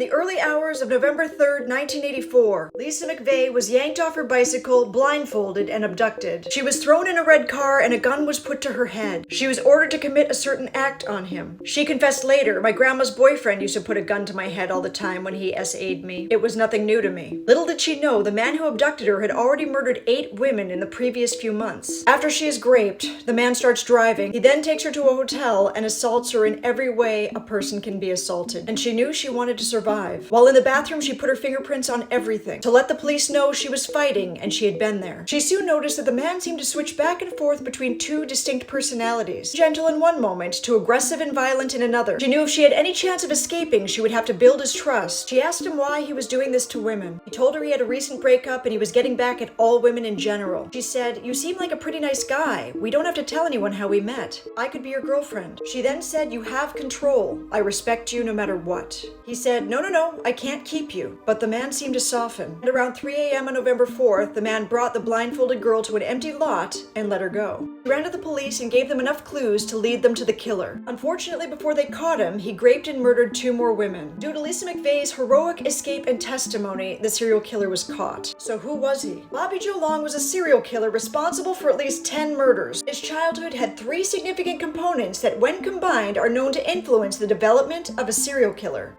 the early hours of November 3rd, 1984, Lisa McVey was yanked off her bicycle, blindfolded, and abducted. She was thrown in a red car and a gun was put to her head. She was ordered to commit a certain act on him. She confessed later, "My grandma's boyfriend used to put a gun to my head all the time when he SA'd me. It was nothing new to me." Little did she know, the man who abducted her had already murdered 8 women in the previous few months. After she is raped, the man starts driving. He then takes her to a hotel and assaults her in every way a person can be assaulted. And she knew she wanted to survive. While in the bathroom, she put her fingerprints on everything to let the police know she was fighting and she had been there. She soon noticed that the man seemed to switch back and forth between 2 distinct personalities. Gentle in one moment to aggressive and violent in another. She knew if she had any chance of escaping, she would have to build his trust. She asked him why he was doing this to women. He told her he had a recent breakup and he was getting back at all women in general. She said, "You seem like a pretty nice guy. We don't have to tell anyone how we met. I could be your girlfriend." She then said, "You have control. I respect you no matter what." He said, No, I can't keep you." But the man seemed to soften. At around 3 a.m. on November 4th, the man brought the blindfolded girl to an empty lot and let her go. He ran to the police and gave them enough clues to lead them to the killer. Unfortunately, before they caught him, he raped and murdered 2 more women. Due to Lisa McVey's heroic escape and testimony, the serial killer was caught. So who was he? Bobby Joe Long was a serial killer responsible for at least 10 murders. His childhood had 3 significant components that, when combined, are known to influence the development of a serial killer.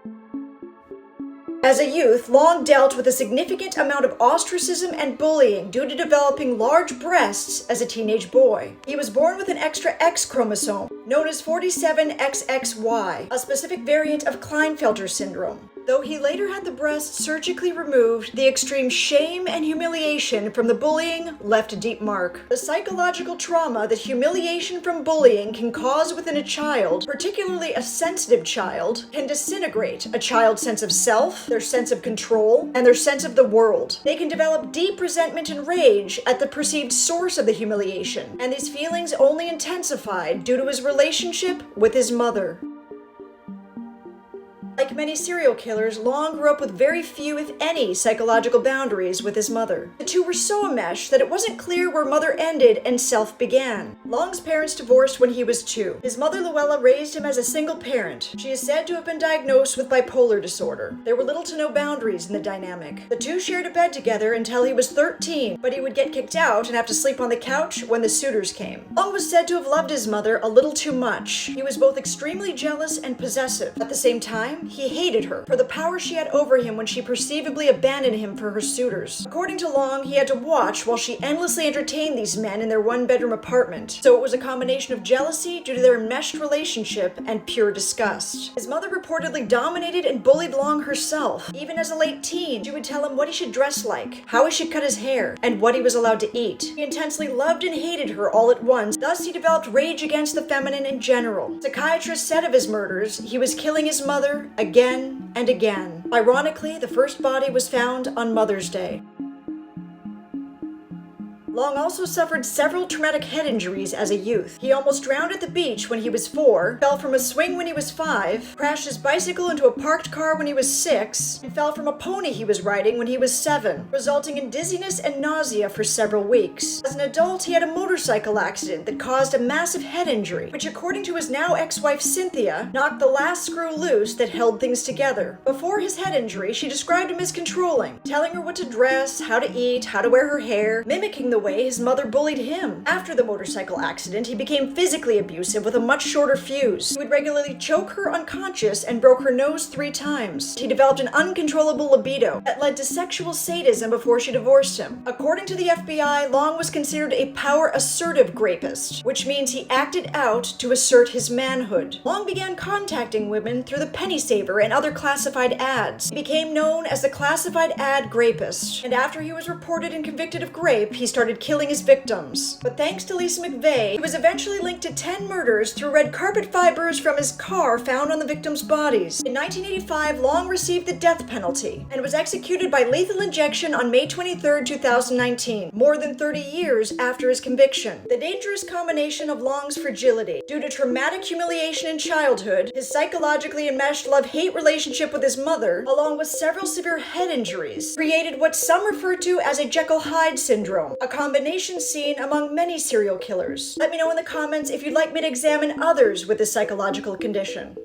As a youth, Long dealt with a significant amount of ostracism and bullying due to developing large breasts as a teenage boy. He was born with an extra X chromosome, known as 47XXY, a specific variant of Klinefelter syndrome. Though he later had the breasts surgically removed, the extreme shame and humiliation from the bullying left a deep mark. The psychological trauma that humiliation from bullying can cause within a child, particularly a sensitive child, can disintegrate a child's sense of self, their sense of control, and their sense of the world. They can develop deep resentment and rage at the perceived source of the humiliation, and these feelings only intensified due to his relationship with his mother. Like many serial killers, Long grew up with very few, if any, psychological boundaries with his mother. The two were so enmeshed that it wasn't clear where mother ended and self began. Long's parents divorced when he was 2. His mother, Luella, raised him as a single parent. She is said to have been diagnosed with bipolar disorder. There were little to no boundaries in the dynamic. The two shared a bed together until he was 13, but he would get kicked out and have to sleep on the couch when the suitors came. Long was said to have loved his mother a little too much. He was both extremely jealous and possessive. At the same time, he hated her for the power she had over him when she perceivably abandoned him for her suitors. According to Long, he had to watch while she endlessly entertained these men in their 1-bedroom apartment. So it was a combination of jealousy due to their enmeshed relationship and pure disgust. His mother reportedly dominated and bullied Long herself. Even as a late teen, she would tell him what he should dress like, how he should cut his hair, and what he was allowed to eat. He intensely loved and hated her all at once. Thus, he developed rage against the feminine in general. Psychiatrists said of his murders, he was killing his mother again and again. Ironically, the first body was found on Mother's Day. Long also suffered several traumatic head injuries as a youth. He almost drowned at the beach when he was 4, fell from a swing when he was 5, crashed his bicycle into a parked car when he was 6, and fell from a pony he was riding when he was 7, resulting in dizziness and nausea for several weeks. As an adult, he had a motorcycle accident that caused a massive head injury, which, according to his now ex-wife Cynthia, knocked the last screw loose that held things together. Before his head injury, she described him as controlling, telling her what to dress, how to eat, how to wear her hair, mimicking the way his mother bullied him. After the motorcycle accident, he became physically abusive with a much shorter fuse. He would regularly choke her unconscious and broke her nose 3 times. He developed an uncontrollable libido that led to sexual sadism before she divorced him. According to the FBI, Long was considered a power-assertive rapist, which means he acted out to assert his manhood. Long began contacting women through the penny saver and other classified ads. He became known as the classified ad grapist, and after he was reported and convicted of rape, he started killing his victims. But thanks to Lisa McVey, he was eventually linked to 10 murders through red carpet fibers from his car found on the victims' bodies. In 1985, Long received the death penalty and was executed by lethal injection on May 23, 2019, more than 30 years after his conviction. The dangerous combination of Long's fragility, due to traumatic humiliation in childhood, his psychologically enmeshed love-hate relationship with his mother, along with several severe head injuries, created what some refer to as a Jekyll-Hyde syndrome, a combination seen among many serial killers. Let me know in the comments if you'd like me to examine others with this psychological condition.